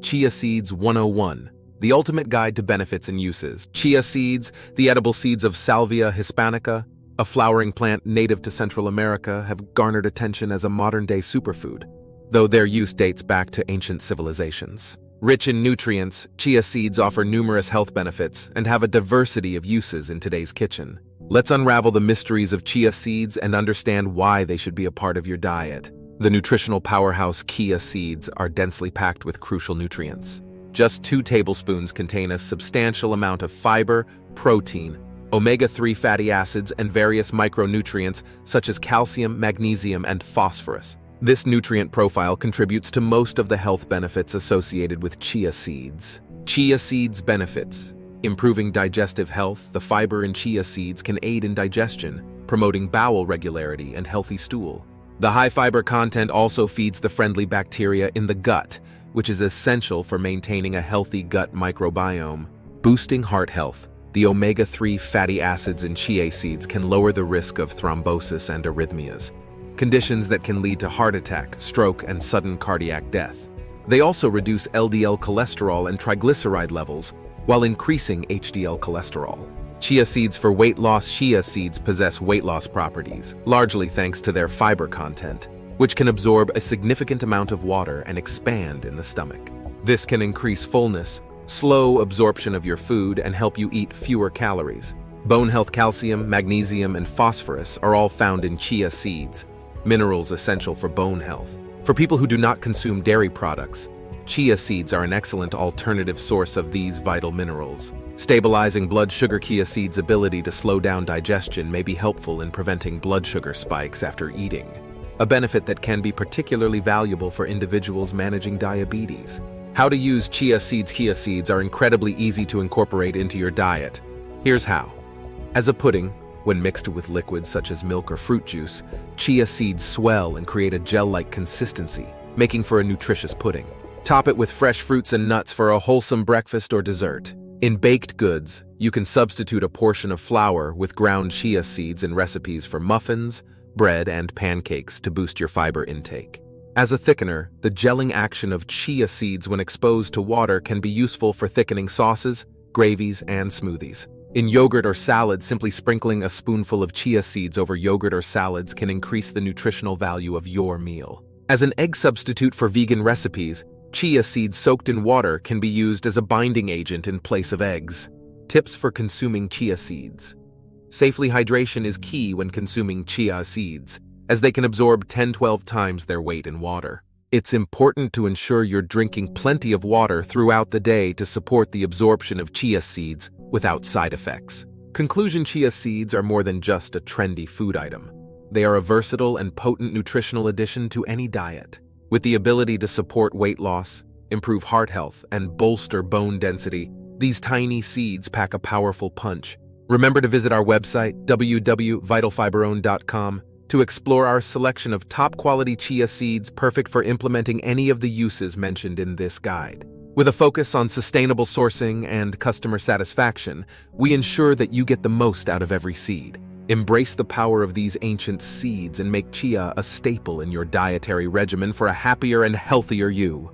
Chia Seeds 101, the ultimate guide to benefits and uses. Chia seeds, the edible seeds of Salvia hispanica, a flowering plant native to Central America, have garnered attention as a modern-day superfood, though their use dates back to ancient civilizations. Rich in nutrients, chia seeds offer numerous health benefits and have a diversity of uses in today's kitchen. Let's unravel the mysteries of chia seeds and understand why they should be a part of your diet. The nutritional powerhouse chia seeds are densely packed with crucial nutrients. Just 2 tablespoons contain a substantial amount of fiber, protein, omega-3 fatty acids, and various micronutrients such as calcium, magnesium, and phosphorus. This nutrient profile contributes to most of the health benefits associated with chia seeds. Chia seeds benefits. Improving digestive health, the fiber in chia seeds can aid in digestion, promoting bowel regularity and healthy stool. The high fiber content also feeds the friendly bacteria in the gut, which is essential for maintaining a healthy gut microbiome. Boosting heart health. The omega-3 fatty acids in chia seeds can lower the risk of thrombosis and arrhythmias, conditions that can lead to heart attack, stroke, and sudden cardiac death. They also reduce LDL cholesterol and triglyceride levels while increasing HDL cholesterol. Chia seeds for weight loss. Chia seeds possess weight loss properties, largely thanks to their fiber content, which can absorb a significant amount of water and expand in the stomach. This can increase fullness, slow absorption of your food, and help you eat fewer calories. Bone health. Calcium, magnesium, and phosphorus are all found in chia seeds, minerals essential for bone health. For people who do not consume dairy products, chia seeds are an excellent alternative source of these vital minerals. Stabilizing blood sugar. Chia seeds' ability to slow down digestion may be helpful in preventing blood sugar spikes after eating, a benefit that can be particularly valuable for individuals managing diabetes. How to use chia seeds. Chia seeds are incredibly easy to incorporate into your diet. Here's how. As a pudding, when mixed with liquids such as milk or fruit juice, chia seeds swell and create a gel-like consistency, making for a nutritious pudding. Top it with fresh fruits and nuts for a wholesome breakfast or dessert. In baked goods, you can substitute a portion of flour with ground chia seeds in recipes for muffins, bread, and pancakes to boost your fiber intake. As a thickener, the gelling action of chia seeds when exposed to water can be useful for thickening sauces, gravies, and smoothies. In yogurt or salad, simply sprinkling a spoonful of chia seeds over yogurt or salads can increase the nutritional value of your meal. As an egg substitute for vegan recipes, chia seeds soaked in water can be used as a binding agent in place of eggs. Tips for consuming chia seeds. Safely, hydration is key when consuming chia seeds, as they can absorb 10-12 times their weight in water. It's important to ensure you're drinking plenty of water throughout the day to support the absorption of chia seeds without side effects. Conclusion. Chia seeds are more than just a trendy food item. They are a versatile and potent nutritional addition to any diet. With the ability to support weight loss, improve heart health, and bolster bone density, these tiny seeds pack a powerful punch. Remember to visit our website, www.vitalfiberown.com, to explore our selection of top-quality chia seeds perfect for implementing any of the uses mentioned in this guide. With a focus on sustainable sourcing and customer satisfaction, we ensure that you get the most out of every seed. Embrace the power of these ancient seeds and make chia a staple in your dietary regimen for a happier and healthier you.